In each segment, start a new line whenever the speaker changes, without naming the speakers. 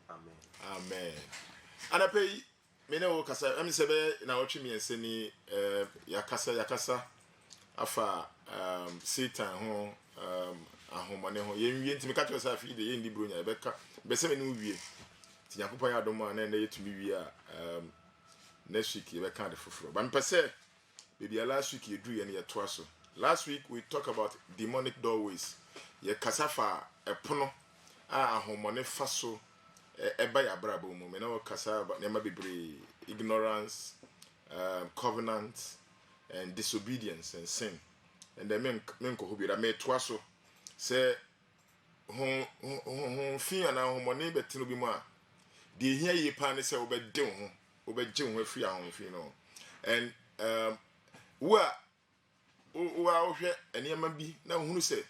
Amen.
Amen. And I pay me no kasa am sebe na otwe me enseni yakasa afa Satan ho ahomane ho yenwie ntimi ka twa sa afi de yendi bronya beka bese me no wie ti yakopon ya domo na yetumi wie a next week you beka de foforo ba mpese baby last week you do ye na yeto aso. Last week we talk about demonic doorways. Ye kasafa epono a ahomane faso eba ya brabo mu me na kasa nema bebre ignorance, covenant and disobedience and sin. And then men ko hobira me to aso say fi ana homone betino bi mu a de hia yi pa ne say obede ho obegye ho afi ahon fi no. And wa ohwe enema bi na hunu say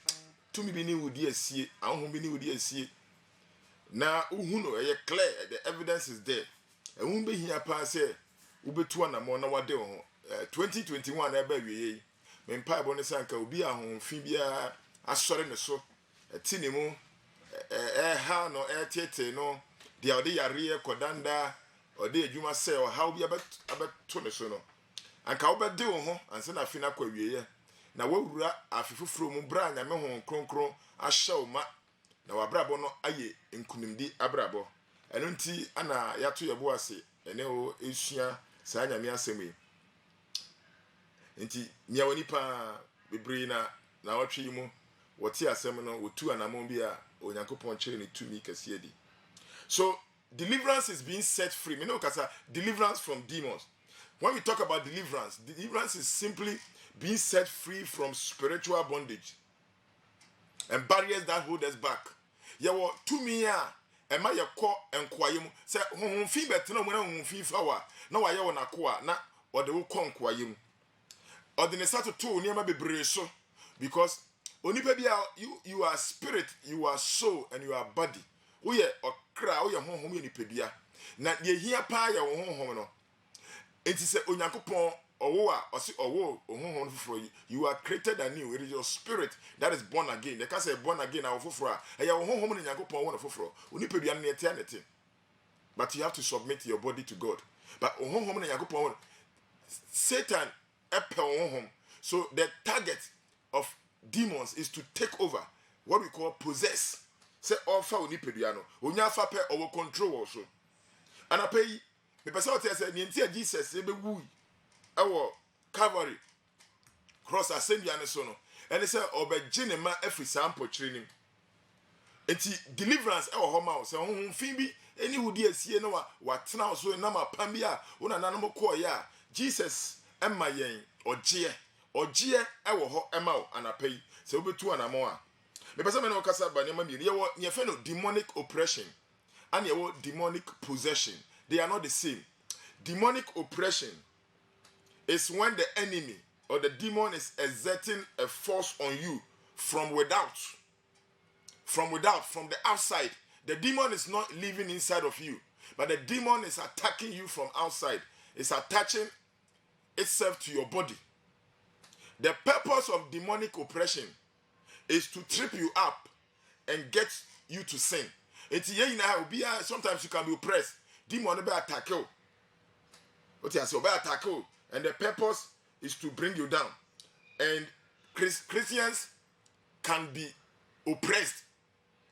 tumi bi ni wudi asie ahon bi ni wudi asie na uhunu eye clear, the evidence is there. Ehun be hia pa say ubetu anamo na wade ho 2021 eba wiye me mpa bo ne sanka obi ahon fi bia asore ne so etini mu ha no tete no dia ode yare kodanda ode adwuma se o ha obi abeto ne so no anka obede wo ho anse na fi na kwa wiye na wawura afifufuro mu bra nya me ho kronkron ahyew ma na wabrabo no aye nkunimdi abrabo eno nti ana yato yebo ase ene o esua saa nyame asemi nti nya woni pa bebre na watwe yi mu wote asem no wotu anamon bi a onyankopon kire ne tumi kase adi. So deliverance is being set free. Me know kasa deliverance from demons. When we talk about deliverance is simply being set free from spiritual bondage and barriers that hold us back. Yawo tumi a ema yekọ enkoaye mu se honhomfi betena mu na honhomfi fawa na waye wo nakoa na ode wo kọ enkoaye mu ode ne sato to niam bebre so because onipa bia you are spirit, you are soul and you are body. Wo ye okra wo ye honhom ye nipadua na ye hia pa ye wo honhom no enti se onyankopon owo a osi owo honhom foforo you are created anew. It is your spirit that is born again. They can say born again na foforo a ya honhom ne nyankopon wo na foforo onipadua ne ete but you have to submit your body to God. But honhom ne nyankopon Satan epel honhom. So the target of demons is to take over, what we call possess. Say offer onipadua no onya fa pe owo control also. And I pay me person tell say nti Jesus e be wu ewo Calvary cross assembly ane so no and say obegye ne ma afri sample chirinim enti deliverance ewo ho ma say honhom bi eni hudi asie no wa tena so na ma pam bia una nanom ko ya Jesus emma yen ogye ewo ho ema o anapai say obetu anamo a me person me no kasa ba ne ma mi ye fe no demonic oppression and ye demonic possession. They are not the same. Demonic oppression is when the enemy or the demon is exerting a force on you from without. From the outside. The demon is not living inside of you, but the demon is attacking you from outside. It's attaching itself to your body. The purpose of demonic oppression is to trip you up and get you to sin. Sometimes you can be oppressed. Demon be attack you. What you say? Be attack you, and the purpose is to bring you down. And Christians can be oppressed.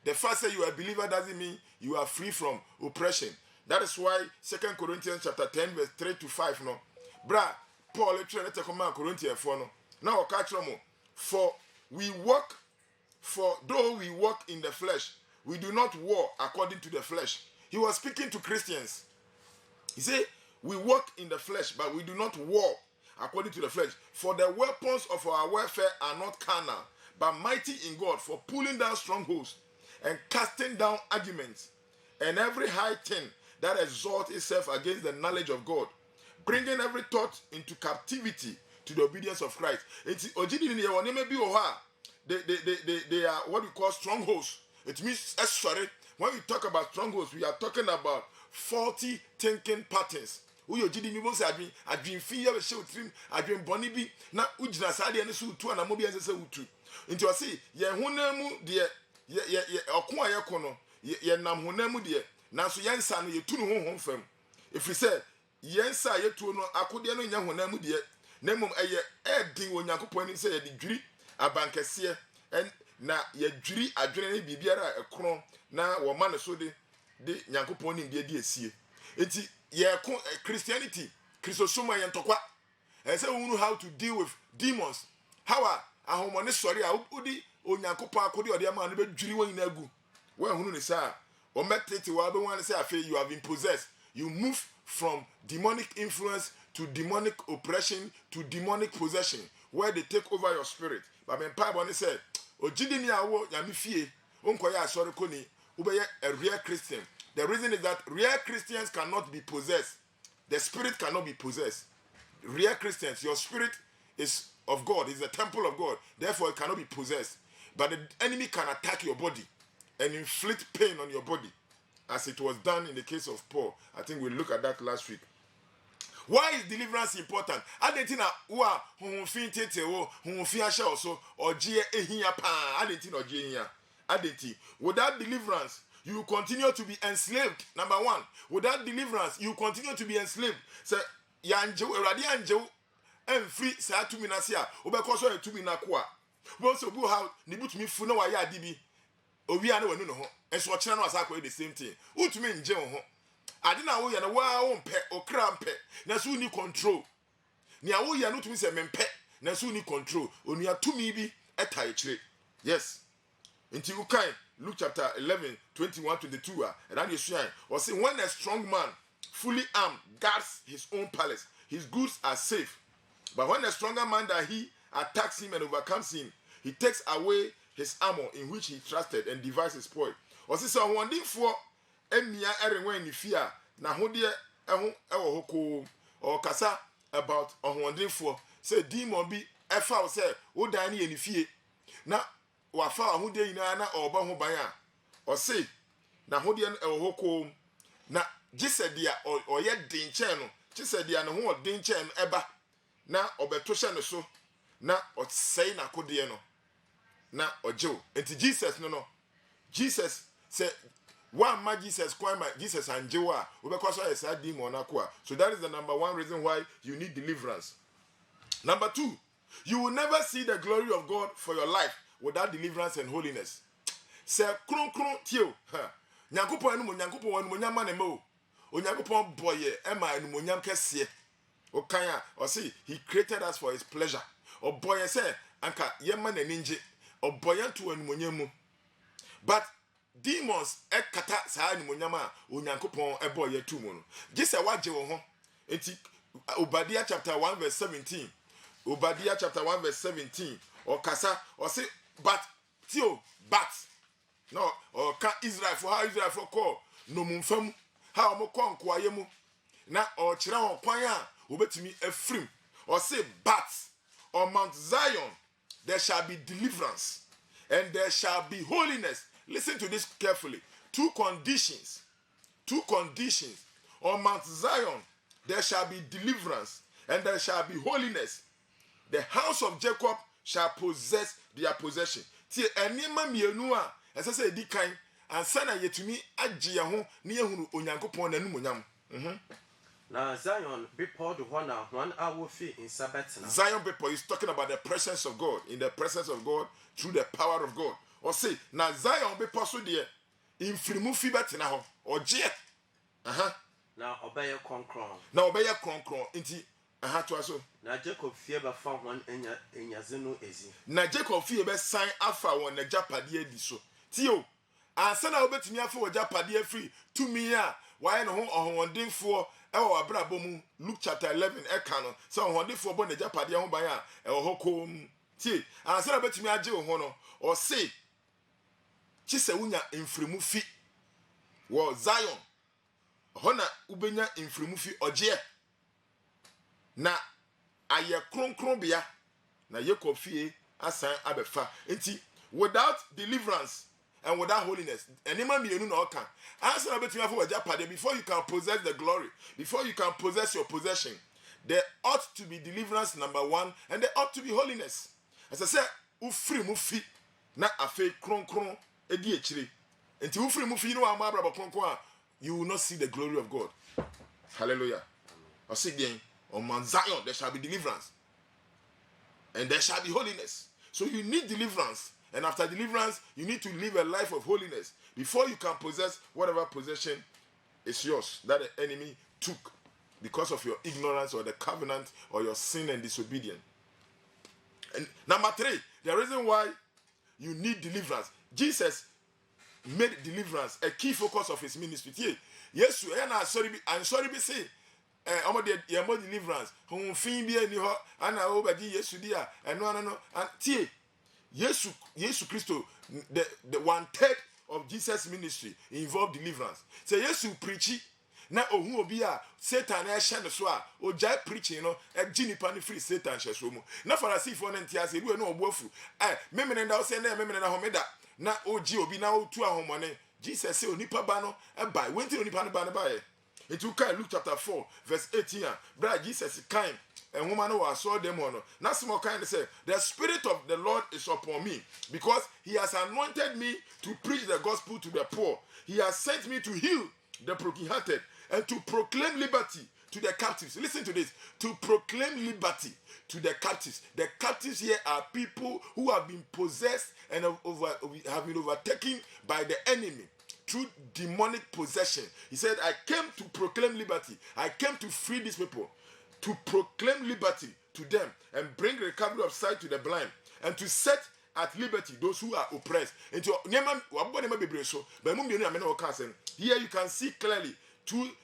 The fact that you are a believer doesn't mean you are free from oppression. That is why 2 Corinthians chapter 10 verse 3 to 5 no. Bra Paul trying to command Corinthians 4 no. Now catch them. For though we walk in the flesh, we do not war according to the flesh. He was speaking to Christians. He said, we walk in the flesh, but we do not war according to the flesh. For the weapons of our warfare are not carnal, but mighty in God for pulling down strongholds and casting down arguments and every high thing that exalts itself against the knowledge of God, bringing every thought into captivity to the obedience of Christ. They are what we call strongholds. It means, sorry, when we talk about strongholds, we are talking about faulty thinking patterns. Uyo jidi mi bosi adwin fi ya she utrim adwin boni bi na ujina sade ne so utu na mobi ense se utu. Nti o se ye honam de ye okon aye kono ye nam honam de nanso yɛnsa no yɛtu no honhom fam ɛfiri sɛ yɛnsa a yɛtuo no akodeɛ no nya honam mu deɛ na mmom ɛyɛ ɛɛden wɔ Onyankopɔn anim sɛ yɛde dwiri abankɛseɛ na yɛdwiri adwene ne biribiara a ɛkorɔn na wɔma no so de Nyankopɔn nimdeɛ de asie enti yɛko Christianity Christosoma yɛ ntɔkwa ɛsɛ wo know how to deal with demons how a ahomone sɔre a wodi Onyankopɔn akode ɔde ama no bɛdwiri wɔn nyina agu wɔahunu ne saa ɔmɛtete wa bɛ wan sɛ afei you have been possessed you move from demonic influence to demonic oppression to demonic possession where they take over your spirit but me Bible ne say ogidi ni awo nyame fie onkoya asɔre koni wobɛyɛ a real Christian. The reason is that real Christians cannot be possessed. The spirit cannot be possessed. Real Christians, your spirit is of God, is the temple of God, therefore it cannot be possessed. But the enemy can attack your body and inflict pain on your body, as it was done in the case of Paul. I think we looked at that last week. Why is deliverance important? Adentina wa honfin tete wo honfin ahye also ogie ehia pa adentina ogie ehia adenti. Without deliverance you will continue to be enslaved. Number one, without deliverance you will continue to be enslaved. So yanjew erade yanjew free sa tumi na se a obekoso etumi na ko a wo so bu how ne butumi fu na wa ya ade bi owia na wanu no ho enso o kire na wasa akọ the same thing utumi nje wo ho ade na wo ye na wa wo mpe okra mpe na so ni control ni a wo ye no tumi se mempe na so ni control onua tumi bi etai kire. Yes, until you can Luke chapter 11 21-22 and then you see or say when a strong man fully armed guards his own palace his goods are safe, but when a stronger man than he attacks him and overcomes him he takes away his armor in which he trusted and divides his spoil. Or say so one day for emia erenwe ni fear na hode eho ewo hoko or kasa about one day for say demon bi efa o say wo dan ne fie na wafa ahode ina na oba ho ban a o say na hode ewo hoko na gisedia oye den chen no gisedia ne ho den chen eba na obeto hye ne so na o sei na kode no na ojew enti Jesus no Jesus say one ma Jesus kwai ma Jesus anjewa obekwaso esa demon akwa. So that is the number one reason why you need deliverance. Number two, you will never see the glory of God for your life without deliverance and holiness. Say kron tio nyankopon anu nyankopon anu nyama na mo onyankopon boye ema anu nyam kese o kan a o say he created us for his pleasure o boye say anka yema na ninje o boye to anu nyam. But demons ekata saa animonyama onyankopon ebo ye tu mu no gise waje wo ho enti Obadiah chapter 1 verse 17 Obadiah chapter 1 verse 17 or kasa or say but no or ka Israel for how Israel for call no mumfam how mo kon kwaye mu na or kira ho kwan a obetimi afrim or say but on Mount Zion there shall be deliverance and there shall be holiness. Listen to this carefully. Two conditions. On Mount Zion, there shall be deliverance and there shall be holiness. The house of Jacob shall possess their possession. Tie enema mienu a ese se di kan ansa na yetumi agye ho ne ehunu onyankopon na numonyam.
Na Zion bepɔ de hɔ na wɔn a wofi nsa bɛtena.
Zion bepɔ is talking about the presence of God. In the presence of God through the power of God. Or say na Zion bepɔ so de infrimu fi bɛtena ho ɔgye
na ɔbɛyɛ kronkron
nti to aso
na Jacob fie bɛfa wɔn enyaze no ezi
na Jacob fie bɛsan afa wɔn agyapadeɛ adi so tio ansa na wobɛtumi afa wɔn agyapadeɛ free tumi a wɔayɛ no ho ɔhondenfoɔ ɛwɔ abrabɔ mu. Luke chapter 11 ɛka no sɛ ɔhondenfoɔ bɔ n'agyapadeɛ ho ban a ɛwɔ hɔ kom tie ansa na wobɛtumi agye wo ho no or say chise unya infrimu fi wo Zion hona ubenya infrimu fi oje na aye kronkron bia na Jacob fie asan abefa enti without deliverance and without holiness enema mienu na oka answer na betumi afọ waja pade before you can possess the glory, before you can possess your possession, there ought to be deliverance number one and there ought to be holiness. As I said ufrimu fi na afe kronkron edi echire enti wofiri mu fi no ama abrabọ kronkron a you will not see the glory of God. Hallelujah. I say again, on Mount Zion there shall be deliverance, and there shall be holiness. So you need deliverance, and after deliverance, you need to live a life of holiness before you can possess whatever possession is yours that the enemy took because of your ignorance or the covenant or your sin and disobedience. And number 3, the reason why you need deliverance. Jesus made deliverance a key focus of his ministry. Yes, I'm sorry, be say, more deliverance. Whom fin be any ho, and I obey yes, dear, and no, and yes, Christo, the 1/3 of Jesus' ministry involved deliverance. Say yes, you preach it. Na ohun obi a Satan e hye no so a o jai preaching no e gini pani free Satan hye so mu na Pharisee for no ntia se bi no oboafu memene nda o se na memene na homeda na oji obi na otu ahomone Jesus say onipa ba no e bai wenti onipa no ba no ba ye itu kai Luke chapter 4 verse 18 bra Jesus kind and woman who saw them on na small kind say the spirit of the Lord is upon me because he has anointed me to preach the gospel to the poor. He has sent me to heal the brokenhearted and to proclaim liberty to the captives. Listen to this. To proclaim liberty to the captives. The captives here are people who have been possessed and have been overtaken by the enemy through demonic possession. He said, I came to proclaim liberty. I came to free these people, to proclaim liberty to them and bring recovery of sight to the blind and to set at liberty those who are oppressed. Here you can see clearly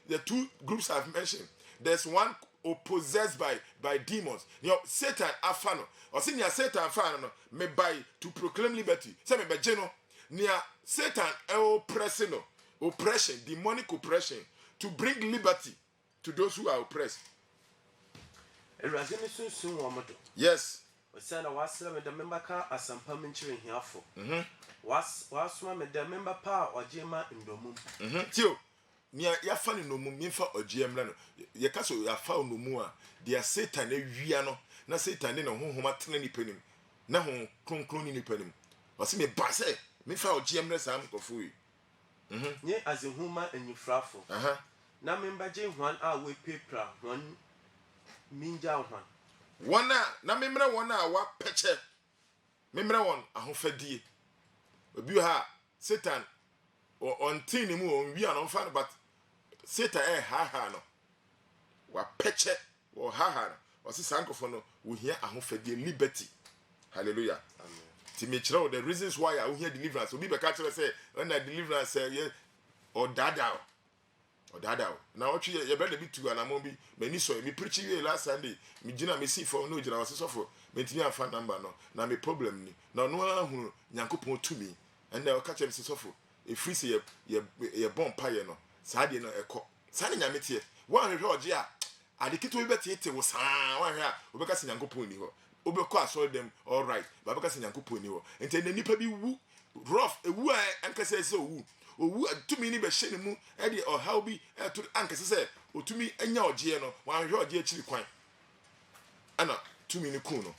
the two groups I've mentioned. There's one possessed by demons. You know, Satan afano. Or see near Satan afano me by to proclaim liberty. Say me by geno near Satan oppression, demonic oppression, to bring liberty to those who are oppressed. Yes.
Osana wasra me the member ka asampa menchire hiafo. Wasma me the member pa ojema ndomum.
Tio nia ya fa ni nomum mfa ojiemra no. Ye ka so ya fa nomu a dia Satan awia no. Na Satan ne honhom atena ni panim. Na hon kronkron ni panim. Wase me ba se me fa ojiemra sam kofo yi.
Nye azehuma enyifrafo. Na member je hwan a we pepra hwan minja hwan.
Wana na memra wana wa peche memra won ahofadie obi ha Satan on tin ni mu on wi an fa but Satan ha no wa peche wo ha no o se sankofo no wo hia ahofadie liberty. Hallelujah. Amen. Ti me kire the reasons why I hear deliverance obi be ka kire say when na deliverance say or dada na watch ye brother bi tu anamon bi mani so me preach you last Sunday me gina me see for no gina was so for me timi afa number no na me problem ni na no ahunu Nyankopon tumi and na ka chere me so for e free say ye bon paye no saa de no ekọ saa ne nyame tie wan hwehwe oje a ade kito bi betete wo saa wan hwe a obeka se Nyankopon ni ho obekọ asọ dem all right ba beka se Nyankopon ni ho ente na nipa bi wu rough ewu a ankasa se owu owu tumi ni be hye mu e de ohaw bi to ankasa se otumi anya oje no wan hwe oje akiri kwan ana tumi ni kun no.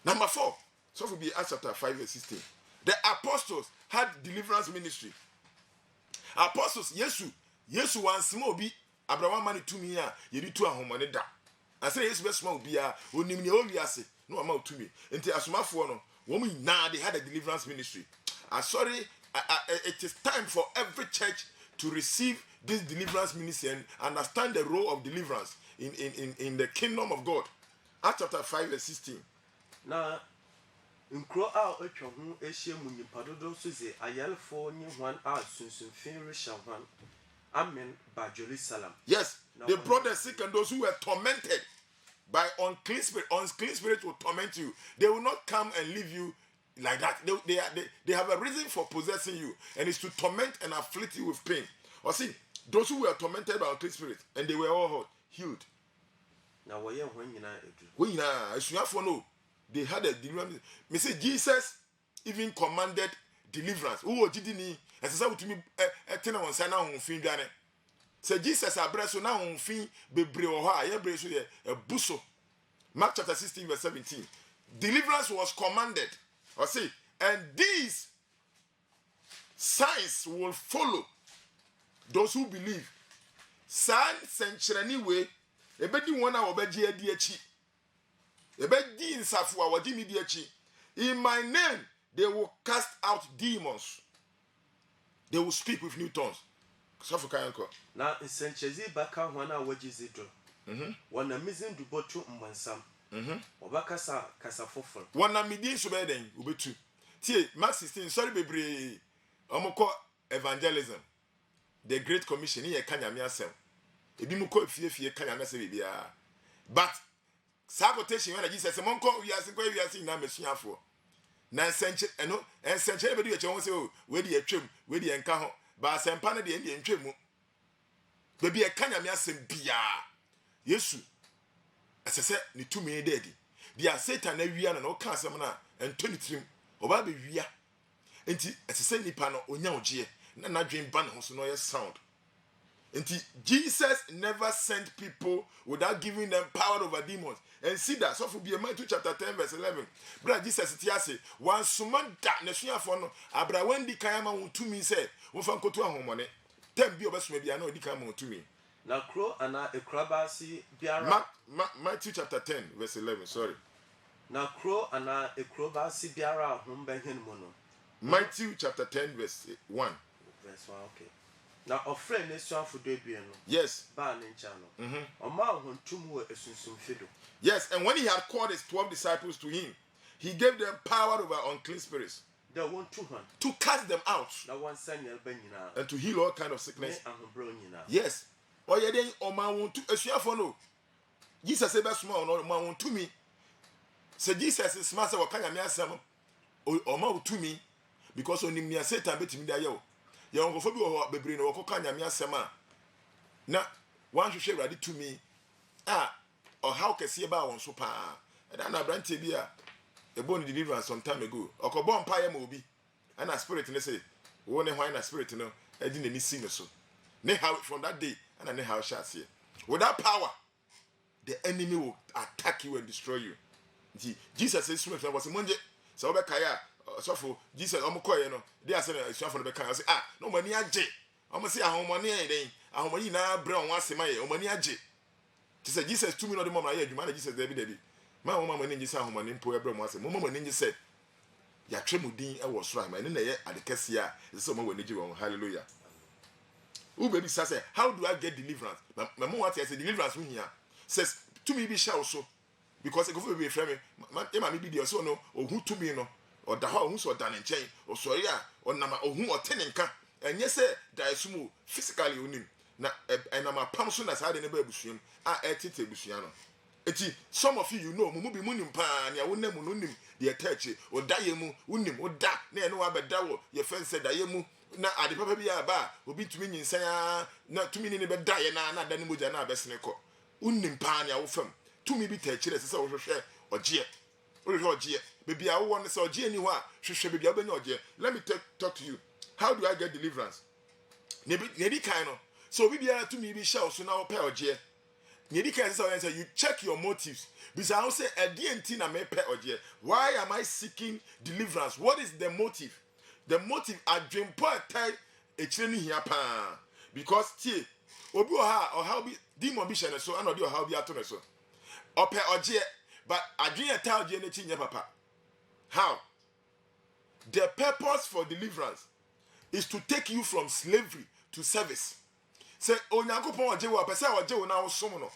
Number 4, so for be Acts chapter 5 verse 16. The apostles had deliverance ministry. Apostles Yesu wan sima obi Abraham mani tumi a yedi tu ahomone da. Ase Yesu be sima obi a onim ne owiase no ama tumi. Enti asomafo no woman now they had a deliverance ministry. It is time for every church to receive this deliverance ministry and understand the role of deliverance in the kingdom of God. Acts chapter 5 verse 16.
Na nkro a otwa ho ehye mu nipa dodo so ze ayelfo ni hwan a sunsunfin resha hwan amen ba Jerusalem.
Yes, they brought the sick and those who were tormented by unclean spirit. Unclean spirit will torment you. They will not come and leave you like that. They have a reason for possessing you, and it's to torment and afflict you with pain. Or see, those who were tormented by unclean spirit and they were all healed.
Now we are when
they had a deliverance. Me say Jesus even commanded deliverance. Who did he? As I said to me, tena on sana on fin dane. Say Jesus abraso na on fin bebre o ha ye breso ye buso. Mark chapter 16 verse 17. Deliverance was commanded. Or see, and these signs will follow those who believe. San century way, a betting 1 hour bedia diachi. A bedi in Safua, what Jimmy diachi. In my name, they will cast out demons. They will speak with new tongues.
Now, in Sanchez, Baka, 1 hour jizidro. One a missing to botu mwansam. Obakasa Casafofo. One a midin subeden, Ubetu. Tie, Mark 16, sorry, baby. Omoko evangelism. The Great Commission here, Kanyamia Sem. Ebimuko fie Kanyamia Sebia. But, sabotation when I just said, Monko, we are seeing now, Messiah for. Nan century, and century, but you say, where the trim, where the encaho, but some pan of the Indian trim. Baby, a Kanyamia Sem Bia. Yesu. As I said, ni 2 million daddy. Dia Satan every year and all cancer and 23 or baby via. Enti as I said, Nipano, Onyaoje, Nana dream ban who's no sound. Enti Jesus never sent people without giving them power over demons. And see that, so for be a Matthew chapter 10, verse 11. Brother Jesus Tiase, one suman that Nashia for no, Abra Wendy Kayama won to me said, Wofan Kotua Homone, 10 be of us maybe I know Dikamo to me. Now, crow and a crabasi biara.
Matthew chapter 10, verse 11. Sorry.
Now, crow and a crabasi biara, whom by him mono.
Matthew chapter 10, verse 1.
Verse 1, okay. Now, a friend is one for Debiano.
Yes.
Ban in channel. A man who 2 more is soon fiddle.
Yes, and when he had called his 12 disciples to him, he gave them power over unclean spirits.
There were 200
to cast them out.
Now, one son, Benina,
and to heal all kind of sickness. Yes. Or ye then, or man won't to a for no. Jesus said, small, no man won't to me. Say Jesus is master of Kanyamia Sam or man to me because only me a Satan bet me there. Your uncle Fabio or Bebrino or Kanyamia Sama. Now, one should share ready to me. Or how can see about one super? And I'm a brand tibia. A bone deliverance some time ago. Or Cobon Pie Mobi. And a spirit in the say, one and wine a spirit, no, I didn't any sing so. Nay, how from that day, and I know how shall see. Without power, the enemy will attack you and destroy you. Jesus says, I was a Monday, so Bekaya, so for Jesus, Omokoy, they are saying, for the Bekaya. I say, no money, I j. I must say, a home money, a money now, brown once a my money, I j. Jesus 2 minutes, the moment I hear you manage Jesus every day. My woman ninja said, home and poor brown once a moment ninja said, Ya tremudin, I was right, and in the air at the Cassia, the summer when you were hallelujah. Who baby says, how do I get deliverance? My mom wants to say deliverance here. Says to me be shall so because I go for be a friend. My maybe the also no or who to me no or the house or done in chain or sorry or nama or who or tenenka and yes there is smooth physically unim na and I'm a pamson as had in a baby swim etite busiano. Eti some of you know mumu be munim pan ya wonam unim the attach or diemu unim or da na no abadawo your friend said diemu na ade papa bia ba obi tumi nyinsan na tumi ni be da ye na da ni moja na abesene ko unnim pa na wo fam tumi bi ta kire se wo hwehwe ogie wo hwehwe ogie be bia wo won se ogie ni ho a hwehwe be bia obenya ogie. Let me talk to you, how do I get deliverance? Ne di kan no so obi bia tumi bi sha so na wo pa ogie ne di kan say you check your motives because I say e di enti na me pa ogie. Why am I seeking deliverance? What is the motive? The motive I dream poor tie a training here pan because tie obi or how be demon be shene so and or how be ato so ope oje but I dream a tie oje nechi nya papa. How? The purpose for deliverance is to take you from slavery to service. Say onyankopon oje wo pese oje wo na wo som no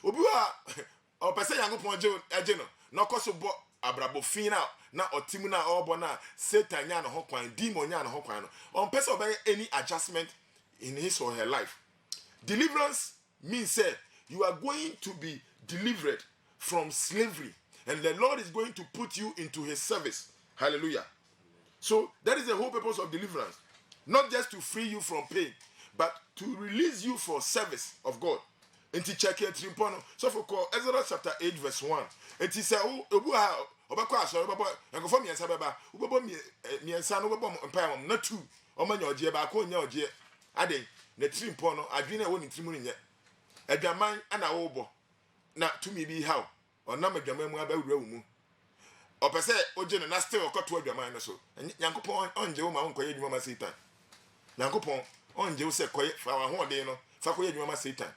obi o pese yankopon oje no no koso bo abrabo fin na otimu na obo na Satan nya no hokwan demon nya no hokwan no on person obey any adjustment in his or her life. Deliverance means say you are going to be delivered from slavery and the Lord is going to put you into his service. Hallelujah. So that is the whole purpose of deliverance, not just to free you from pain but to release you for service of God. Enti check it trimpono so for call Exodus chapter 8 verse 1. Enti say obu ha obakwa asori babo enko miensa baba ubabo miensa no babo mpa na two omanya oje ba ko nya oje aden na trimpono adwene e woni trimu nye adwaman ana wo bo na tumi bi how onam adwaman mu abawura wo mu opese oje no na still okoto adwaman no so nyankopon onje wo ma onkoye adwuma ma Satan. Nyankopon on je say koye fa wa ho de no fa koye adwuma ma Satan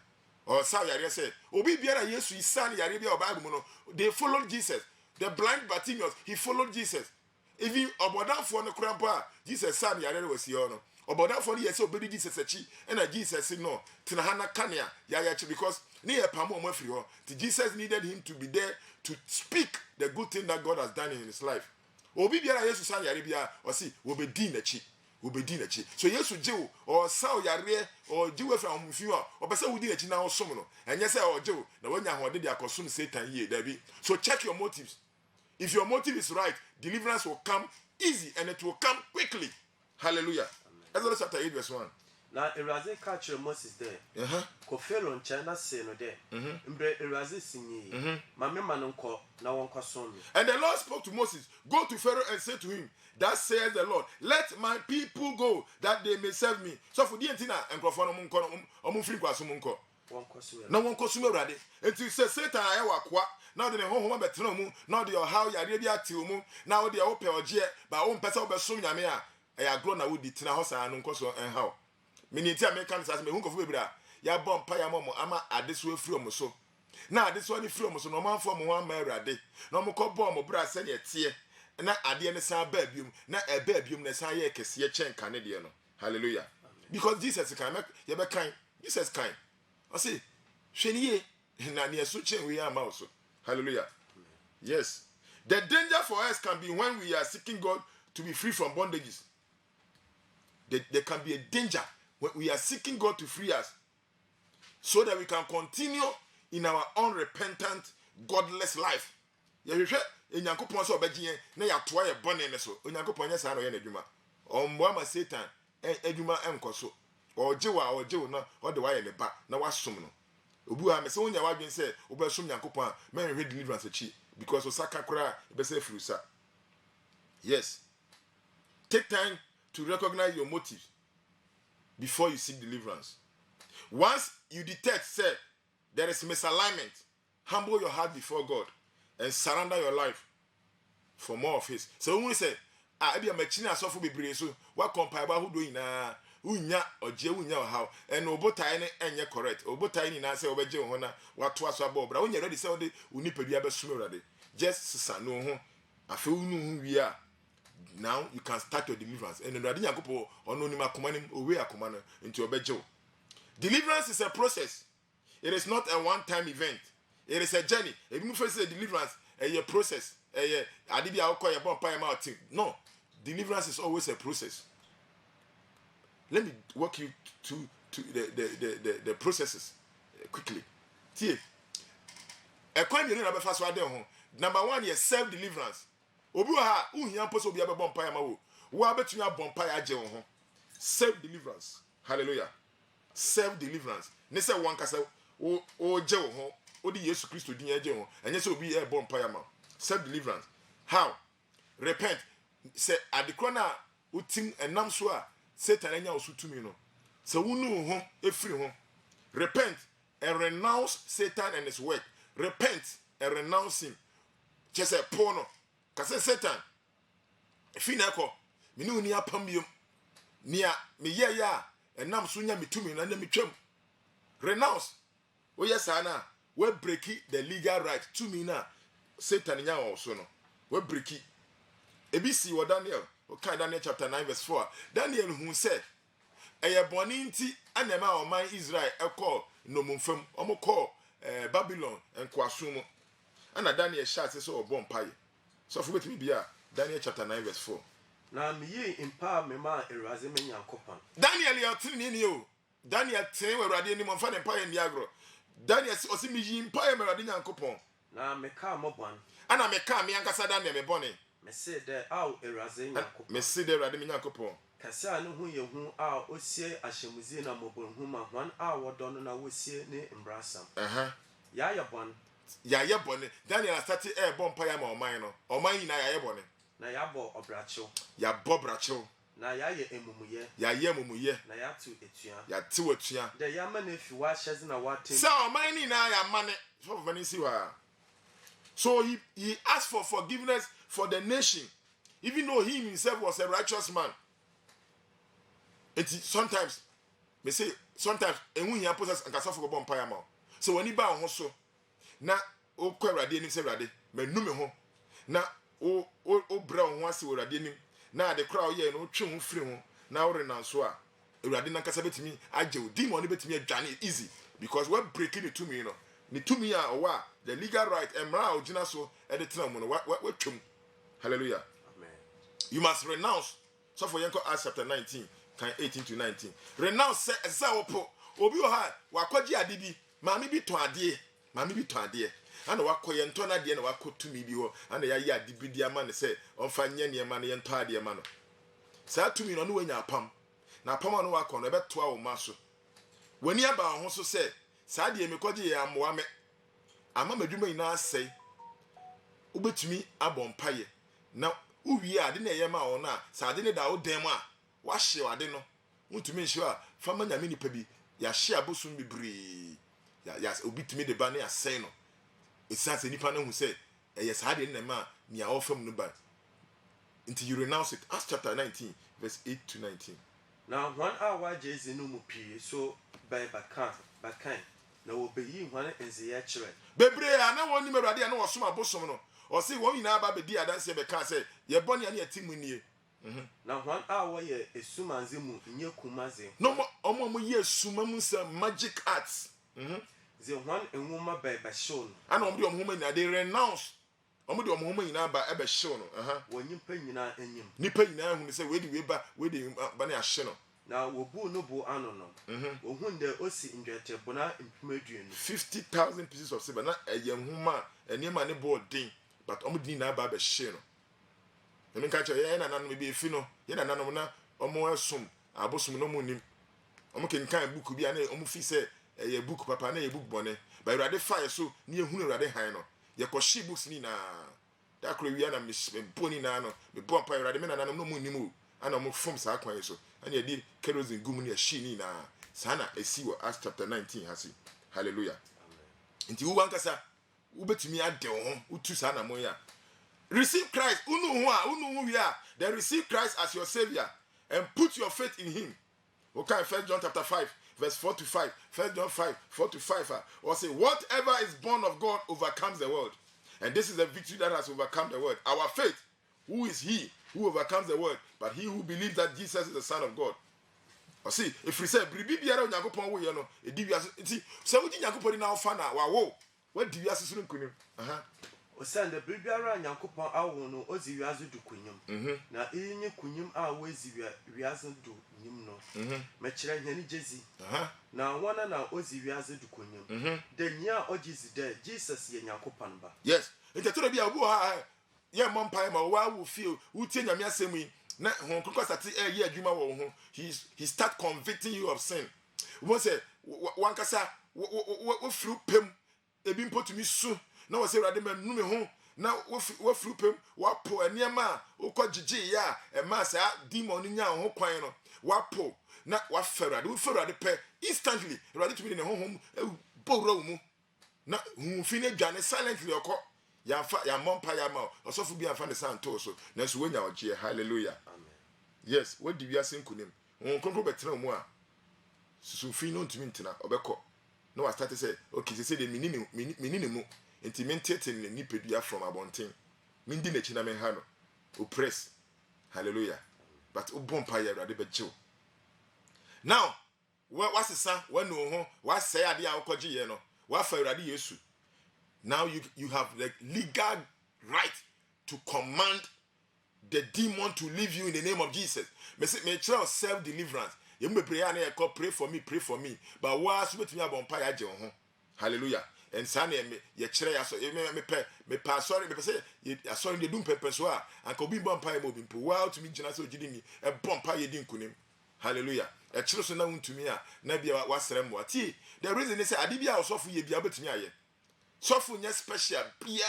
or sa yare say obi biara Yesu isan yare bia Bible no they followed Jesus. The blind Bartimaeus, he followed Jesus. Even obodafo no krampa Jesus san yare was here no obodafo no yes obedi Jesus achi and Jesus say no tina hana kania ya because ne ye pamo mo afiri ho. Jesus needed him to be there to speak the good thing that God has done in his life. Obi biara Yesu san yare bia o si obedi nachi so Yesu jew or saw yare or jew from mfiwa or pese wudi nachi na osom no enye say o jew na wanya ho de akosum Satan ye dabi. So check your motives. If your motive is right, deliverance will come easy and it will come quickly. Hallelujah. Exodus chapter 8 verse 1.
Now, Erazi catch Moses there. Kofelo nchana se no there. Mbre Erazi sinyi. Mame manonko na wonko sonmi.
And the Lord spoke to Moses, go to Pharaoh and say to him, that says the Lord, let my people go that they may serve me. So for the entina and crofano munko omufri kwaso munko. No one consumer ready. Until say Satan I wakwa. Now the home betno mu. Now the how ya ready ati mu. Now the ope oje ba o mpesa obesum nyame a ya grow na wudi tina hosa anu nkoso en how. Miniti American says me hunko fu bebra. Ya bom pa ya momo ama adeso afiri omo so. Na adeso ani firi omo so no man for mo wan ma urade. No mo ko bom mo bra se ne tie. Na ade ne san ba bium. Na e ba bium ne san ye kese ye chen kan de no. Hallelujah. Because Jesus can make ye be kind. Jesus kind. I say, Sheniye, na near such we are also. Hallelujah. Yes. The danger for us can be when we are seeking God to be free from bondages. There can be a danger when we are seeking God to free us so that we can continue in our unrepentant, godless life. Yehwehwe enyankopon so obegye na yatoa ye bone ne so. Enyankopon nya sa no ye na adwuma. Omboa ma Satan adwuma enkoso. Ojewo na o de wa ye ne ba na wasom no. Obu ha me se wonya wadwen se obesom nyankopon a men hwe deliverance achi because osaka kura be se frusa. Yes. Take time to recognize your motives before you seek deliverance. Once you detect say there is misalignment, humble your heart before God and surrender your life for more of his. So when we say abi amachina asofo bebre so wa compare ba hudo ina unya oje unya how and obotai ne enye correct obotai ni na say obeje ho na wato aso abobra unya ready say ode unipadua besum urade just sisa no ho afi unu hu wi a now you can start your deliverance and urade yakopo ono ni makoma nim owe akoma no nti obeje. Deliverance is a process. It is not a one-time event. It is a journey. If you face a deliverance, a process, no, deliverance is always a process. Let me walk you to the processes quickly. Number one is self-deliverance. Self-deliverance. Hallelujah. Self-deliverance. Nese one kasa o je wo ho odi Yesu Kristo din aje ho enye se obi e bon paya ma. Self-deliverance. How? Repent. Say adekro na utim enam so a Satan anya osutumi no. Se wunu ho efiri ho. Repent and renounce Satan and his work. Repent and renounce him. Just say porno. Kase Satan. Efina ko. Me ni uni apam biom. Nia me ye ya enam so nya mitumi na mitwam. Renounce. Oh yes, Anna. We break the legal right to me now. Satan nya also no. We break it. ABC or Daniel. Okay, Daniel chapter 9 verse 4. Daniel who said, "Eye boni nti anema o man Israel e call no mumfam. Omo call Babylon and kwasumo." Ana Daniel shout say so bon paye. So for me bia Daniel chapter 9 verse 4.
Na me ye impa me ma eraze me nyankopon.
Daniel ya tini ni o. Daniel ten we rade ni mo fa ne paye ndi agro. Daniel osi mi yi paye me rade nyankopon.
Na me ka mobon.
Ana me ka me ankasa Daniel me bone.
Me say de aw eraze nyankopon.
Me say de rade me nyankopon.
Kase anu hu ye hu a osie ahyemuzie na mobon hu ma hwan a wodo no na wosie ne mbrasam. Ya ye bon. Ya ye bone. Daniel started bon paye ma oman no. Oman yi na ya ye bone. Na ya bo obracho. Ya bo bracho. Na ya ye emumuye. Ya ye emumuye. Na ya tu etua. Ya tu etua. De ya mane fi wa hyeze na wa tem. So oman ni na ya mane. So for see wa. So he asked for forgiveness for the nation, even though he himself was a righteous man. Sometimes
me say sometimes enhu hia process ankasa for bomb pie ma so wani ba ho so na o kwa awurade anim sɛ awurade manu me ho na o bra ho ase wɔ awurade anim na ade kra o yɛ no twe ho firi ho na wo renanso a awurade nankasa betimi agye o demon betimi adwane easy because we breaking it to me, you know. Ni to me a wa the legal right emra ogina so e de tena mu no we twem. Hallelujah.
Amen.
You must renounce. So for Yanko Acts chapter 19, kind 18 to 19. Renounce say opo obi o ha wakwaji ade bi maami bi to ade maami bi to ade ana wakoye nto na ade na wakotumi bi ho ana ya ye ade bi di ama ne say onfa nye ne ma ne nto ade ma no sa tumi no no wanya apam na apam no wakọ no ebeto a wo maso wani aba ho so say sa ade me kwaji ye amoa me ama madwuma ina asai ubetumi abompaye na uwie ade na ye ma wo na sa ade ne da wo dem a wa hye ade no mutumi hye a fama nyame nipa bi ya hye abosum bibre ya obitumi de ba na asai no esanse nipa no hu say eye sa ade na ma nia ofam no ba until you renounce it. Acts chapter 19 verse 8 to 19.
Now 1 hour Jesus no mu pii so by bakan na wo beyi hwan enziya kire
bebre ana woni merade na wo som abosom no o se won nyina ba be di adanse be ka say ye bone na yetimu nie
na 1 hour ye esumanze mu nye kumaze
no omo ye esuma mu say magic arts
ze hwan enwuma ba show no
ana omo de omo nyina de renounce omo de omo nyina ba e be show no
wonyimpa nyina anyim
nipa nyina hu say we di ba na ahye no
na wobu no bu ano no ohun de osi ndwete bona mpumadu no
50,000 pieces of silver na eyehuma enema ne board din but omo din na ba be hye no emi ka che ye na nanom bi efi no ye na nanom na omo asum abosum no mu nim omo kenkan book bi ana omo fi say ye book papa na ye book bone ba urade fire so ni ehunu urade han no ye ko shi books ni na da kro wi ana me boni na no me bon pa urade me na nanom no mu nim o ana omo fom sa kwan so ana ye di kerosene gum ni shi ni na sana esi wo Acts chapter 19 hasi. Hallelujah. Nti wo wankasa wo betumi ade ho utu sa na mo ya receive Christ unu hu wi a then receive Christ as your savior and put your faith in him. Okay, 1 John chapter 5 verse 4 to 5. 1 John 5 4 to 5 or say whatever is born of God overcomes the world, and this is the victory that has overcome the world, our faith. Who is he who overcomes the world but he who believes that Jesus is the Son of God? Or see, if we say bribi biara Onyankopon wo ye no e di wiase nti se wo di Nyankopon na ofa na wa wo what di wiase suru nkunim
o send bribi biara Nyankopon awo no ozi wiase du kunyim na enye kunyim a wo ezi wiase du nyim no me kire hene jezi na wona na ozi wiase du kunyim de nya ojizi de Jesus ye Nyankopon ba
yes ntetoro bia obu ha ye mompai ma wa wo feel wo tie nyame asem yi na hon kokko sati ye adwuma wo ho he start convicting you of sin. We say one kasa wo fru pem ebi mpotumi su na wo say urade manu me ho na wo fru pem wa po eniema ukogigi ya e ma sa demon nya ho kwan no wa po na wa ferade wo ferade pe instantly urade tumi ne honhom bowra wo mu na hu fi ne dwane silently okọ ya mompa ya ma osofu bi anfa ne santo so na so wonya oje. Hallelujah.
Amen.
Yes, what do we are saying kunim konkro betra mu a sufi no ntumi ntina obekọ no I start say okay say the minini mu enti mentete ne nipedua from abonten mindi na chi na me ha no oppress. Hallelujah. But ubompa ya urade bejew now what sesa wanu ho what say ade a ukoji ye no what fa urade Yesu. Now you have the legal right to command the demon to leave you in the name of Jesus. Me try self deliverance. You me pray and I call pray for me. But was with me about pay aje ho. Hallelujah. And sane ye kire ya so me sorry me say sorry dey do pepper so a anka obi bon pay mo bi mpo wa to me gina so gidi mi e bon pay di nkunim. Hallelujah. E kire so na untumi a na bia wasere mo ati the reason is say ade bia osofu ye bia betumi aye sofu nya special bia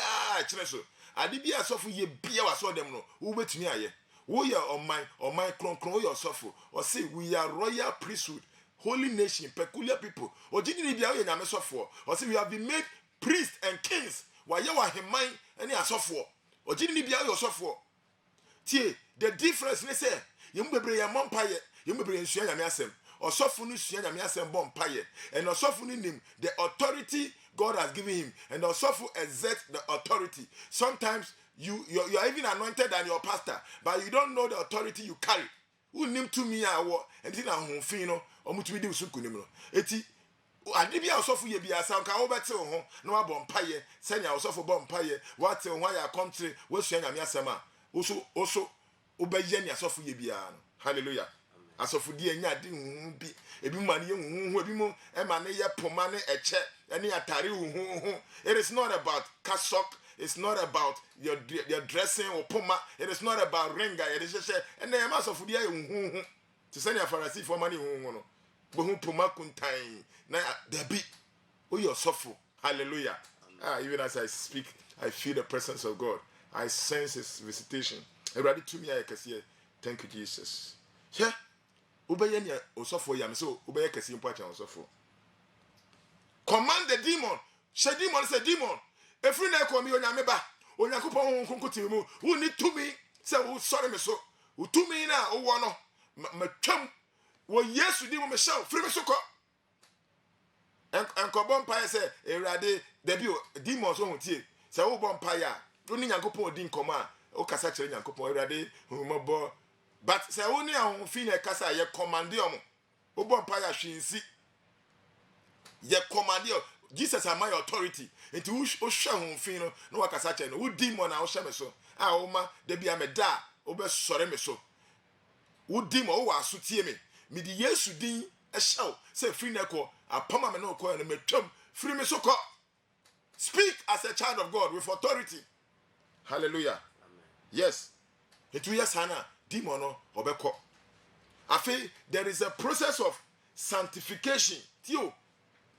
kire so ade bia sofu ye bia waso dem no wo betumi aye wo ye on my kronkron your sofu or say we are royal priesthood, holy nation, peculiar people. Or did you bia ye nyame sofu or say we have been made priests and kings wa ye wa heman any asofu or did you bia your sofu tie the difference ne say ye mbebre ye mompa ye mbebre nsua nyame asem osofo no sua nyame asem bom paye and osofo no nim the authority God has given him and osofo exert the authority. Sometimes you are even anointed than your pastor, but you don't know the authority you carry. Who nim to me awo and tin ahonfin no omutumi di usukunim no eti ade bia osofo ye bia sa nka wo bete wo ho na wa bom paye senya osofo bom paye what ho ya country wo sua nyame asem a oso obeye ni asofo ye bia no. Hallelujah. Asofo di enya de hu bi ebi mu mane ye hu ebi mu e mane ye poma ne eche ene atare hu. It is not about cassock. It's not about your dressing or poma. It is not about ringa. It is just and then asofo di hu to send your Pharisee for money hu no bo hu poma kuntan na debi o your sofo. Hallelujah. Even as I speak, I feel the presence of God. I sense his visitation. Everybody to me I can see. Thank you, Jesus. Yeah. Obey any osofo yam so obey kesi mpo acha osofo. Command the demon. She demon say demon. Efri na ko mi onyame ba. Onyankopon honkonkotim mu. Who need to me say who sorry me so. Who to me na wo wo no. Matwam. Wo Yesu di mo me show. Free me so ko. Enko bon pa say Ewrade debi demons so huntie. Say wo bon pa ya. Oni Nyankopon di nkoma. O kasa kire Nyankopon Ewrade humabo. But say only a fin e kasa ye command you. Obo mpa ya hwensi. Ye command you. Jesus are my authority. Enti wo hwa ho fin no na wakasa kire no. Wo demon na wo hwe me so. A wo ma da bia me da obe sore me so. Wo demon wo asotie me. Me di Yesu din e hyew. Say free na ko apama me no ko na metwam. Free me so ko. Speak as a child of God with authority. Hallelujah. Amen. Yes. Etu yes hana. Demon no obeko. Afi there is a process of sanctification. Tio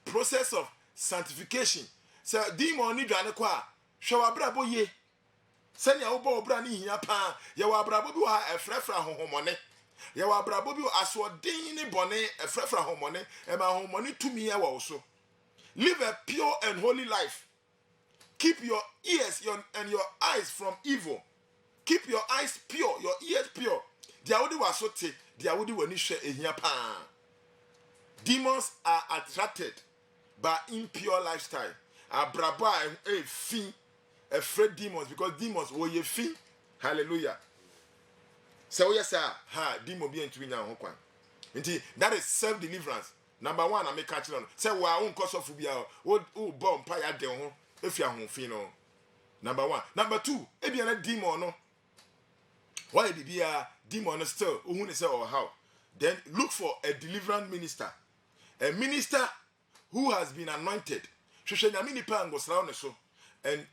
process of sanctification. So demon ni dwane kwa hwe wabrabo ye. Senya wo bo obra ni hia pa. Ye wabrabo bi wa efrefra honhomone. Ye wabrabo bi asodin ni bone efrefra honhomone. E ma honhomone tumi e wo so. Live a pure and holy life. Keep your ears and your eyes from evil. Keep your eyes pure, your ears pure. Dia wodi wasote, dia wodi wani hwe ehia pa. Demons are attracted by impure lifestyle. Abraba fin afraid demons because demons wo ye fin. Hallelujah. So yes sir, demon be ntwi nya ho kwan. Nti that is self deliverance. Number 1 I make catch on. Say wa won kosofu bia o bomb pa ya de ho efia ho fin no. Number 1. Number 2, ebia na demon no. Why did be a demon still? Or how? Then look for a deliverance minister. A minister who has been anointed. And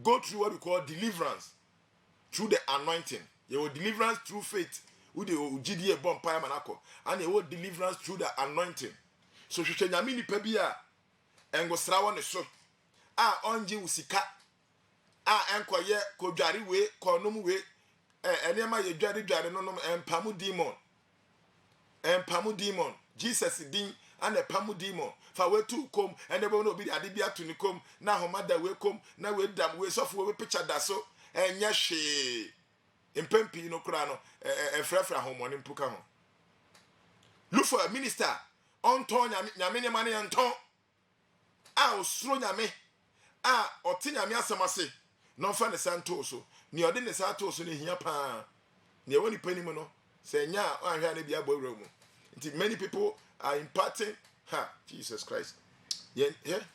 go through what we call deliverance through the anointing. You will deliverance through faith. And you will deliverance through the anointing. So Nyamini Pebia and go srawan so. Onji usika. Enkoye ko jari we ko nomu we. Enema ye dware no empamu demon Jesus din and a pamu demon fa we tu kom and ebe no bi ade bia to ni kom na homada we kom na we dam we sofo we picture da so enya hwe empempi no kura no efrefra homoni mpuka ho. Look for a minister on ton nyame ne mane nton osuro nyame oti nyame asamase no fa ne santo so ni ode ne santo so ne hia pa ne woni panim no se nya anhwa ne bia bowura mu. Nti many people are imparting Jesus Christ.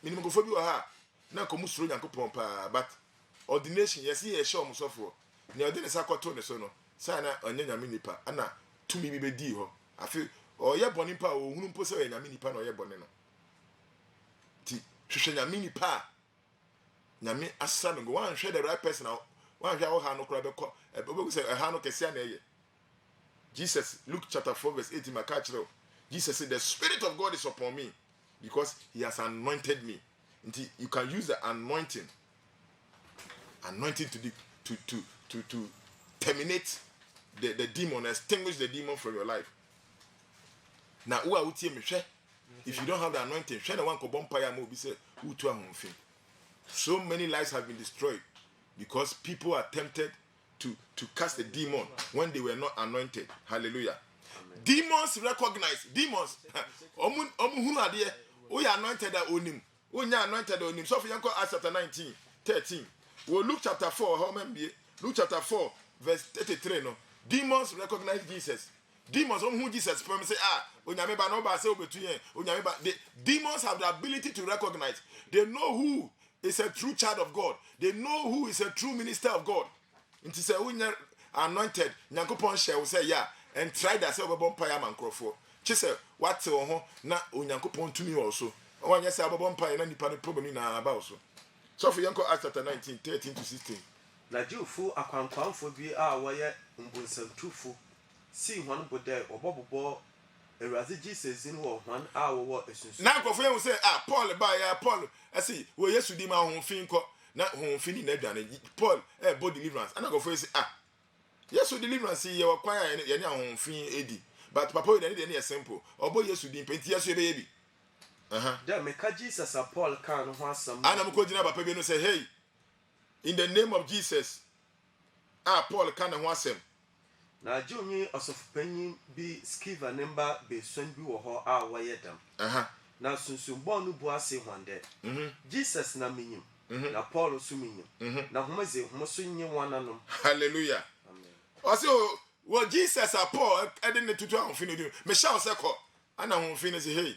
Minimum go for bi ha na ko musuro Nyankopon pa but ordination yes ye show musofo ne ode ne sakoto ne so no sa na onye nyame nipa ana tumi bi bedi ho afi oye boni pa ohunu mpo se nyame nipa na oye boni no ti hwehwe nyame nipa nyame asa no go wan hwe the right person wan hwe wo ha no kura be ko obo say ha no kese na eye. Jesus, Luke chapter 4 verse 18 makachiro. Jesus said the Spirit of God is upon me because he has anointed me. You can use the anointing to terminate the demon, extinguish the demon from your life. Now who are you? If you don't have the anointing, so many lives have been destroyed because people are tempted to cast a demon when they were not anointed. Hallelujah. Demons recognize. Demons. Hunu ade. We are anointed at onim. We are anointed at onim. So for you Acts chapter 19, 13. We Luke chapter 4. How many? Luke chapter 4, verse 33. No. Demons recognize Jesus. Demons who Jesus say the demons have the ability to recognize. They know who is a true child of God. They know who is a true minister of God. It is a anointed. Nyankopon share will say yeah and try that self bumpire man crofo. Chise what na Nyankopon to me also. One yes about bumpire and the problem in about so. So for Yanko Acts chapter 19, 13 to 16.
Na Jewfu akwankwanfo bi a woye mbonsantufo si hwan bodai obobobo Erase Jesus in wo hwan a wo esunsu.
Na nkofo yen say Paul ba ya Paul asi wo Yesu di ma honfin ko na honfin na aduane Paul body deliverance. Ana nkofo say Yesu deliverance ye wo kwan ye ne honfin edi. But papa we dey na simple. Obo Yesu di penti Yesu ebe ye bi.
Da meka Jesus a Paul kan ho asam.
Ana mko gina papa bi no say hey in the name of Jesus. Paul kan ho asem.
Na Juni osofupanyin bi Skiva nemba be son bi wo ho a woye dam. Na sunsunbon no bu ase hwande. Jesus na menyim. Na Paul so menyim. Na homaze homoso nyi wananom.
Hallelujah. Amen. Osi wo Jesus a Paul ede ne tutu ahofin no di. Me sha oseko ana ahofin say hey.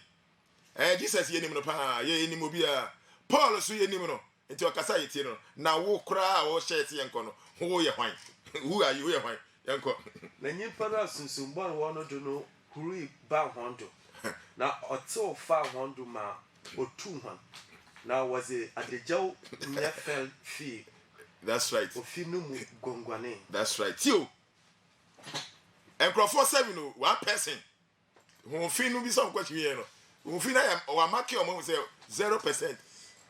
Jesus ye nim no pa ye nim obi a Paul so ye nim no. Enti okasa yetie no. Na wo kra wo shirt yenko no. Wo ye hwan. Who are you ye hwan? Yanko.
Na nyimpa na sunsunbon wo no do no huri ba hwando. Na oto fa hwando ma otu hwan. Na was a adejaw nyefel fi.
That's right.
Ofi no mu gongwane.
That's right. Tio. Enkrofo 7 no one person. Who fi no bi some question here no. Who fi na o amake o mo say 0%.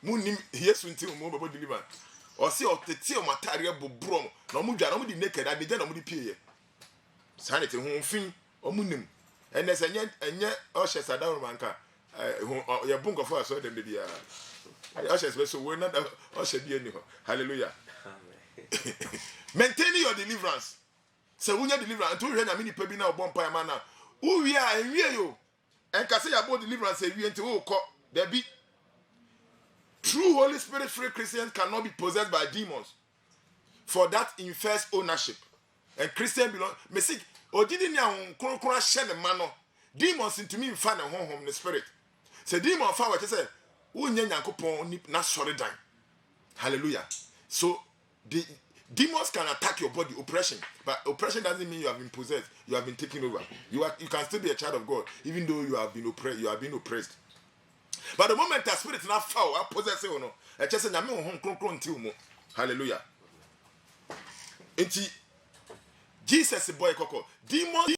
Munim Yesu nti mo babo deliver. O se o tete o matare bobrom na mo dwa na mo di naked adeja na mo di pie ye. Sanity who fi o munim. Ene se enye o hye sadawo manka. Ye bunkofo aso dem de bia. I so we're not hallelujah. Maintaining your deliverance. So when you deliverance, until you have any now bomb pie man now. Who we are and we you. And can say about deliverance, we into who call there be true Holy Spirit free Christians cannot be possessed by demons. For that infers ownership. And Christian belong message or didn't you share the manner. Demons into me find a home in the spirit. So demon found what you say. Hallelujah. So the demons can attack your body, oppression, but oppression doesn't mean you have been possessed, you have been taken over. You can still be a child of God, even though you have been oppressed. But the moment the spirit is not foul, I possess it or no. I just say hallelujah. And Jesus boy koko. Demons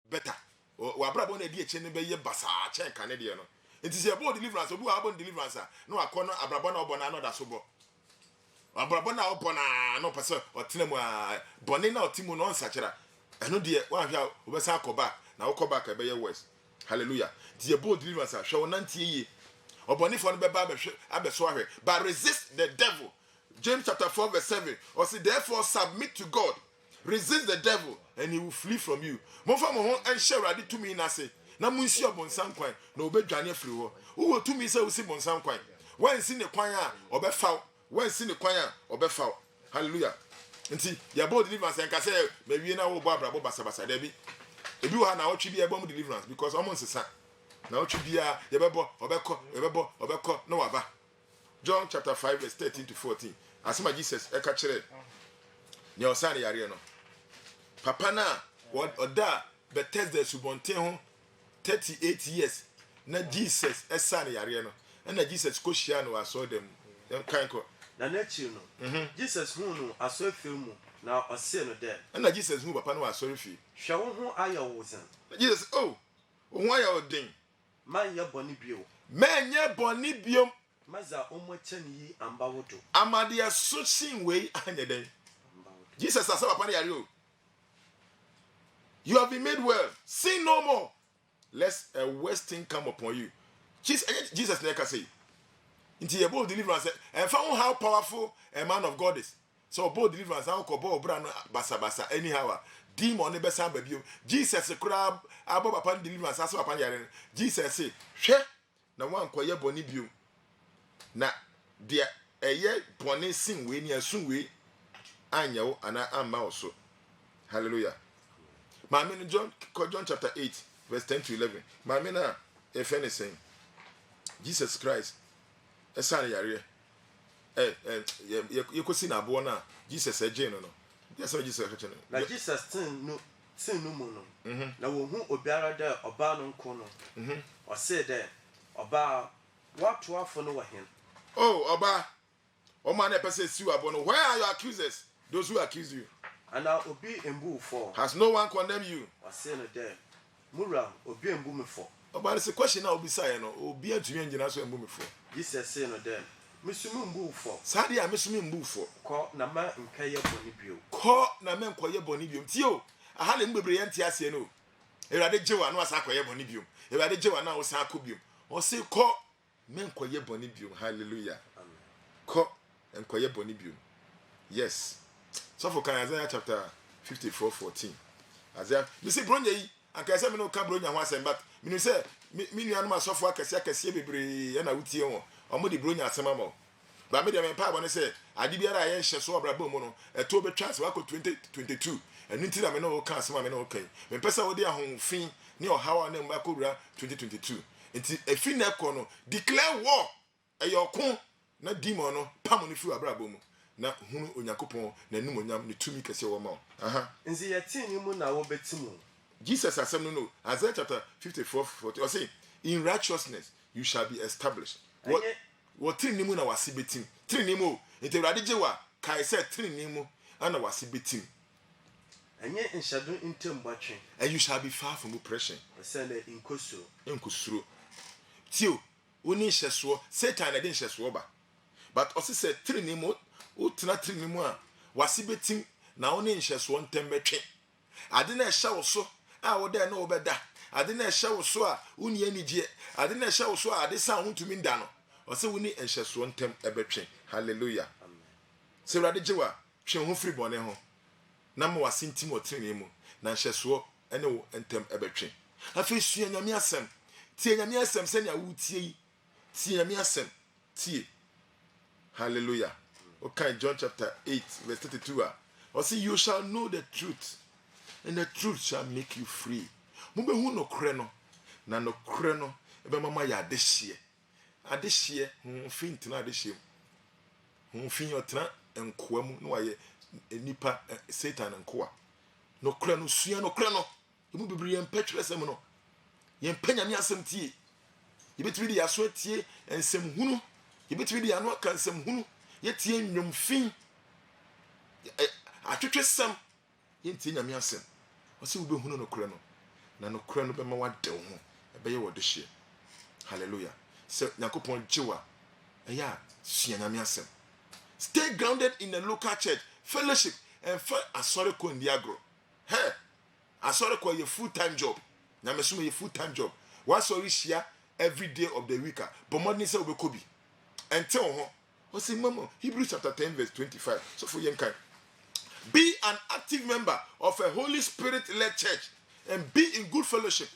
better. Wa brabo na di eche ne be ye basa chen kan de no. Enti se abo deliverance obu abo deliverance no akono abrabo na obo na no da so bo. Abrabo na obo na no pese otena mu a bone na otimu no nsachera. Eno de wan hwa obesa akoba na ukoba ka be ye west. Hallelujah. Di abo deliverance hwa wonantie ye. Obone fo no be ba abeso ahwe. But resist the devil. James chapter 4 verse 7. Or say therefore submit to God. Resist the devil and he will flee from you. Monfa mo ho en share ade to me na say. Na munsi obonsam kwan na obedwane afiri ho. Wo to me say wo si bonsam kwan. Wan si ne kwan a obefaw. Wan si ne kwan a obefaw. Hallelujah. Nti ya bo deliverance en ka say me wie na wo bo abrabo basabasa da bi. Ebi wo ha na wo twi bi e bom deliverance because omo nsesa. Na wo twi bia ye bebo obeko no waba. John chapter 5 verse 13 to 14. Asema Jesus e ka kire. Ne osane yare no. Papa na oda Bethesda subonten ho 38 years na Jesus esa ne yare no na Jesus ko hia no aso dem kan ko
na nachi no Jesus hu no aso afi mu na ose no de
na Jesus hu papa no aso afi
hwe wo hu ayawozan
Jesus oh wo hu ayawodin
man ye boni bio
men ye boni bio
maza omwachani yi ambawoto
amade so sin we anyeden Jesus asa papa no yare o you have been made well sin no more lest a worse thing come upon you Jesus never say into your bold deliverance and found how powerful a man of God is. So bold deliverance how ko bo bra no basa anyhow demon ne besa babio Jesus crab abo papa deliverance aso papa yare Jesus say hwe na wan koye boni bio na de eye boni sin we ni asun we anya wo ana amma wo so. Hallelujah. Mama John chapter 8 verse 10 to 11. Mama na if anything Jesus Christ esane yare you could see na bo na Jesus eje no yes Jesus eje no
na Jesus tin no mu no na wo hu obiara da oba no nko no o say de oba what to afo no wa hen
oh oba o man e pese siu abo no where are your accusers those who accuse you
and now obi embu for
has no one condemned you
o say no de mura obi embu me for
oba say question na obi say no obi atumi ngina so embu me for
Jesus say no de mesumi mbu for
sade a mesumi mbu for
ko na ma nkaye boni bio
ko na me nkoye boni bio tio aha le mbebre ye ntia ase no ewade jewa no asa koye boni bio ewade jewa na wo sa akobio o say ko me nkoye boni bio hallelujah amen ko nkoye boni bio yes so for Isaiah chapter 54:14 Isaiah you see bronya yi anka say me no ka bronya ho asem but me no say me nuanu ma sofo akese bebre ya na wutie ho omo di bronya asem ama ba me de me pa bo say ade biara ye hye so obraba mu no eto be chance wa ko 2022 enu ti na me no ka asem me no okay me pesa wo di ahonfin ni ohawa na mba ko wura 2022 enti efi na ko no declare war eyokun na demon no pam no fi obraba mu na hunu Onyankopon na num onyam ne tumi kese wo ma aha
nzi yati ni mu na wo betimu
Jesus asem no Isaiah chapter 54:40 or say in righteousness you shall be established what three nimu na wasi betim three nimu ente urade jewa kai say three nimu ana wasi betim
enye nshadu ntembwatwe
and you shall be far from oppression
sele
inkosuro tio oni hyeso Satan na de hyeso ba but also say three nimu utna three nimu a wasi betim na oni hyeso ntembetwe ade na ehya wo so a wo da na wo beda ade na ehya wo so a uni anigye ade na ehya wo so a ade sa hontumi nda no o se woni ehyeso ntem ebetwe hallelujah amen se wrade jewa twe ho firi bone ho na ma wasintim otrene mu na ehyeso ene wo ntem ebetwe afi sua nyame asem tie nyame asem se na wutie yi tie nyame asem tie hallelujah okay John chapter 8 verse 32 o say you shall know the truth and the truth shall make you free. Mube hu no kre no na no kre no ebe mama ya adehye fin tena adehye fin yotra enkoa mu no waye nipa Satan enkoa no kre no sua no kre no emu bibiri ye mpetwere sem no ye mpanya mi asem tie yebetwi di yaso tie ensem hunu yebetwi di anu aka ensem hunu ye tie nwom fin atwetwe sem ye tie nyame asem wasi ube hunu no kre no na no kre no be ma wade ho ebe ye wodehye hallelujah so Yakopon jiwa eya sua nyame asem stay grounded in the local church fellowship and for asore ko ndiagro hey asore ko ye full time job na mesume ye full time job wa sorry share every day of the week but modern say obekobi until ho o say mama Hebrews chapter 10 verse 25 so for yenkan be an active member of a Holy Spirit led church and be in good fellowship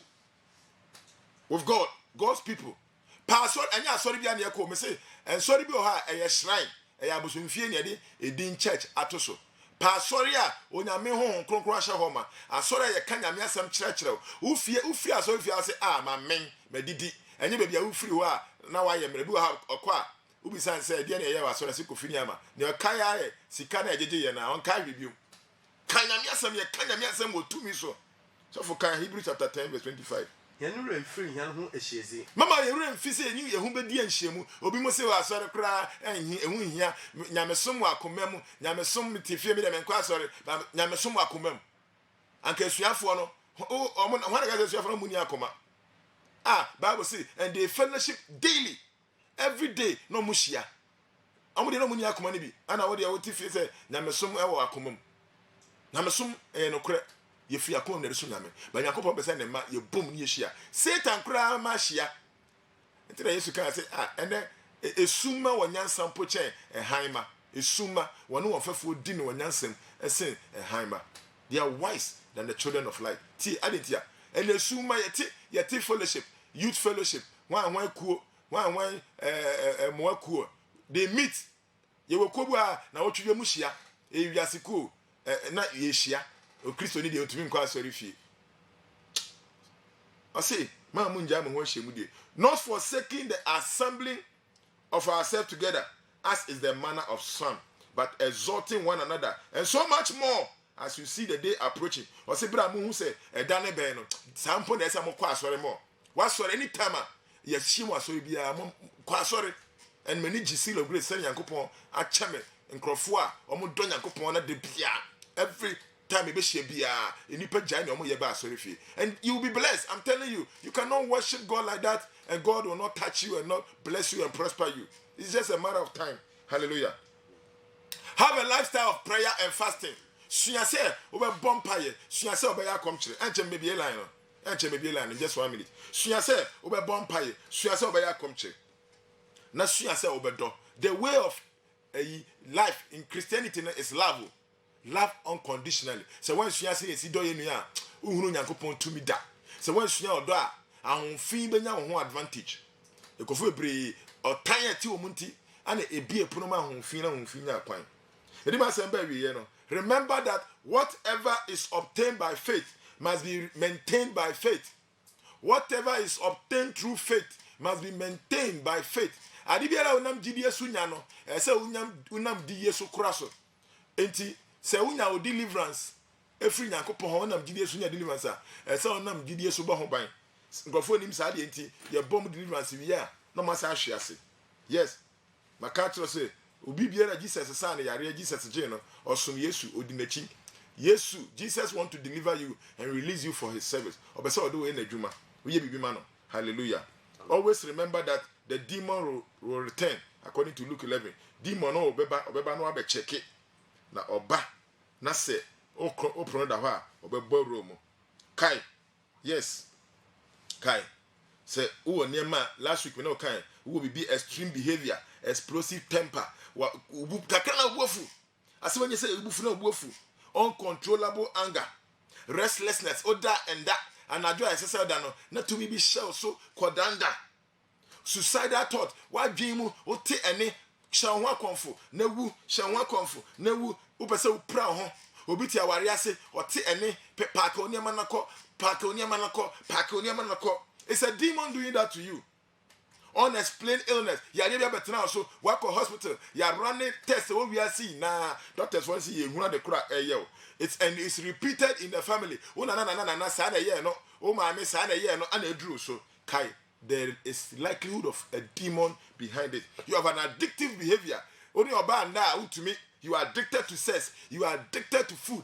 with God's people. Pastor anya sorry bia na yeko me say and sorry bi o ha e shrine e ya bosomfie ne de edin church atoso. Pastor a onyame ho kronkron ahye ho ma asori ye ka nyame asem kirekire wo fie asori fie ase ma men medidi enye bia bia wo firi ho a na wa ye mere bi ha okwa ubi san say de na ye wa asori se kofini ama ne ka ya ye sika na ejeje ye na on ka review ka nyame asem ye ka nyame asem otumi so for kan Hebrews chapter 10 verse 25
Yanu free Yan a shizzy.
Mama, you ran fizzy and you who be dear shame. Obi must say, I saw a cry and here, Yamasumwa comem, Yamasum Tifim and Quasor, Yamasumwa comem. And Kasuafono, oh, one of the Munia Coma. Bible say, and they fellowship daily, every day, no mushia. Amudi no munia comani, and I would your tiff say, Yamasum or Acomum. Yamasum and Okre. If you are calling the tsunami, but you can't present them, you boom, you share. Satan cry, Mashia. Until I used to say, and then a summa when Yansan Poche and Haima, a summa when no one for dinner when Yansan and sin and Haima. They are wise than the children of light. T. Aditia, and the summa yet fellowship, youth fellowship, one cool, one more cool. They meet. You will come now to your mushia, a yasiku, not yeshia. O Christo need to me quite sorry fee. I say, Mamunjam and Washimudi, not forsaking the assembling of ourselves together, as is the manner of some, but exhorting one another, and so much more as you see the day approaching. Or say, Bramu who say, a Dane Beno, some point as I'm quite sorry more. What's for any time? Yes, she was so be a quite sorry, and many Gisilo Grace Sen Yankupon, a chame, and Crofua, or Mudon Yankupon at the Pia every time you be and you will be blessed. I'm telling you, you cannot worship God like that and God will not touch you and not bless you and prosper you. It's just a matter of time. Hallelujah. Have a lifestyle of prayer and fasting. Sunyase over bompaye, sunyase over ya komchire. Anche maybe a line. Anche maybe a line in just 1 minute. Sunyase over bompaye, sunyase over ya komchire. Na sunyase over do. The way of life in Christianity is love. Love unconditionally. So when she say si do ye nua, uhuru Nyankopon tumi da. So when she odo a, ahonfin benya ho advantage. Ekofo ebre otan ati omunti ana ebi epono ma ahonfin na ahonfin nya kwan. Edi ma sem ba wiye no. Remember that whatever is obtained by faith must be maintained by faith. Whatever is obtained through faith must be maintained by faith. Adi biara unam gidi yesu nya no, se unam di yesu kraso. Enti se unya o deliverance efri Nyankopon ho nam gidi yesu nya deliverance a se onam gidi yesu bo ho ban ngofo nim sa de enti ye bom deliverance wi ya no ma sa hwe ase. Yes, makatro say obi biara Jesus sa na yare Jesus je no osom Yesu odinachi. Yesu Jesus want to deliver you and release you for his service. Obese odo we na dwuma we ye bibima no. Hallelujah. Always remember that the demon will return according to Luke 11. Demon no obeba no abe check it. Na oba na se oprono da ho a obebo room kai. Yes, kai say who niema last week we no kai who will be extreme behavior, explosive temper, kakana obufu ase when you say obufu na obufu, uncontrollable anger, restlessness, oda and that and ajo esese da no na to be shell so kodanda, suicidal thought wa dwimu ote ene shanwa konfo na wu shanwa konfo na wu upese upra ho obiti aware ase ote ene pack oniema nako pack oniema nako. It's a demon doing that to you. Unexplained illness. You are better now, so work for hospital. You are running tests. What we are seeing now, doctors want to see you. The crack it's repeated in the family. Oh na sana ye no. Oh my sana ye no. And drew so kai. There is likelihood of a demon behind it. You have an addictive behavior. Only about now to me. You are addicted to sex. You are addicted to food.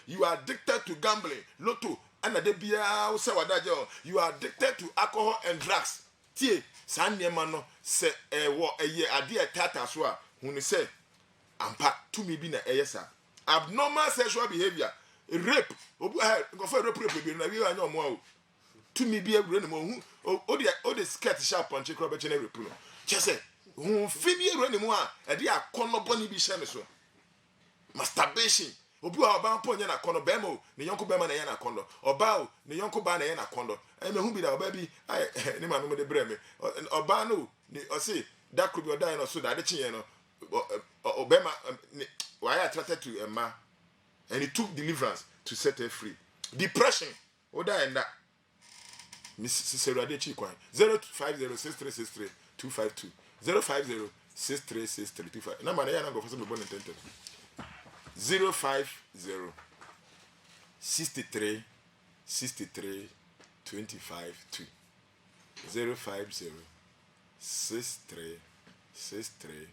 You are addicted to gambling. Lotto. You are addicted to alcohol and drugs. Tie sanyema no se wo eye ade etata so a hunu se ampa to me bi na eyesa abnormal sexual behavior, rape obu go for rape bi na wi anya omo a to me bi awure ne mo hu o de skirt sharp punch kro be chene rape no chese hu fi bi awure ne mo a ade akono boni bi hye ne so. Masturbation obi a oba mpo nya na kono be mo ne yonko be ma na ya na kono oba o ne yonko ba na ya na kono e me hu bi da oba bi ne ma no de bre me oba no ni o say that could be o die no so that de chin no obema why attracted to a man and he took deliverance to set her free. Depression o die and that Miss Serade chi kwan 0506363252 0506363252 na ma na ya na go for some born intended 050 63 63 252 050 63 63